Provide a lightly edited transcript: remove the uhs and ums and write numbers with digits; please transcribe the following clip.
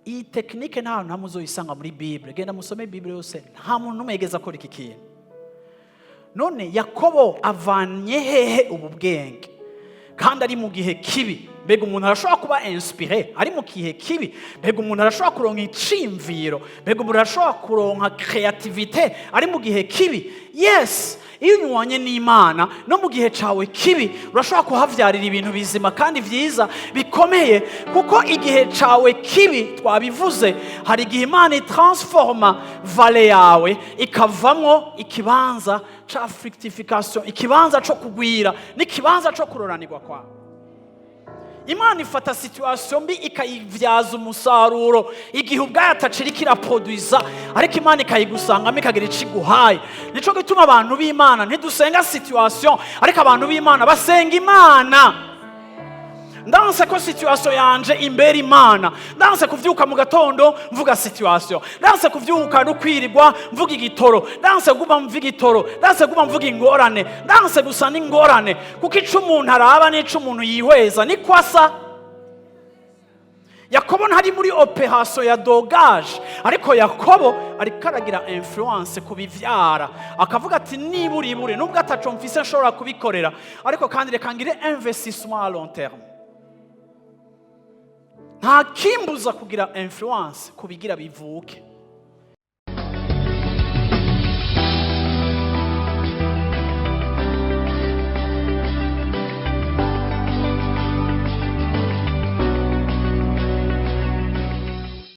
iyi tekinike nta hantu hamwe uzoyisanga muri Bible. Genda musome Bible yose, nta muntu n'umwe yigeze akora iki kintu. None Yakobo avanye hehe ubu bwenge? Kandi ari mu gihe kibi. Mbega umuntu arashobora kuba inspiré ari mu gihe kibi? Mbega umuntu arashobora kuronka icimviro? Mbega umuntu arashobora kuronka creativité ari mu gihe kibi? Yes, iyo unyuranye n'Imana no mu gihe cawe kibi urashobora kuhavyarira ibintu bizima kandi vyiza bikomeye, kuko igihe cawe kibi twabivuze, hari igihe Imana itransforma vale yawe ikavamwo ikibanza ca fructification, ikibanza co kugwira n'ikibanza co kuroranirwa kwawe. Imana ifata situation mbi ikayivyaza umusaruro igihe ubwayo atacirika iraproduiza, ariko Imana ikayigusangamo ikagira iciguhaye. Nico gituma abantu b'Imana ntidusenga situation, ariko abantu b'Imana basenga Imana. Ndanse ko situation yanje imbere Imana, ndanse kuvyuka mu gatondo mvuga situation, ndanse kuvyuka no kwirirwa mvuga igitoro, ndanse guma mvuga igitoro, ndanse guma mvuga ingorane, ndanse gusa n'ingorane, kuko ico umuntu araba n'ico umuntu yihweza ni kwasa. Yakobo ntari muri operation ya dogage, ariko Yakobo ariko aragira influence kubivyara, akavuga ati nibure nubwo ataco mfise nshobora kubikorera, ariko kandi reka ngire investissement à long terme. Nta kimbuza kugira influence kubigira bivuke.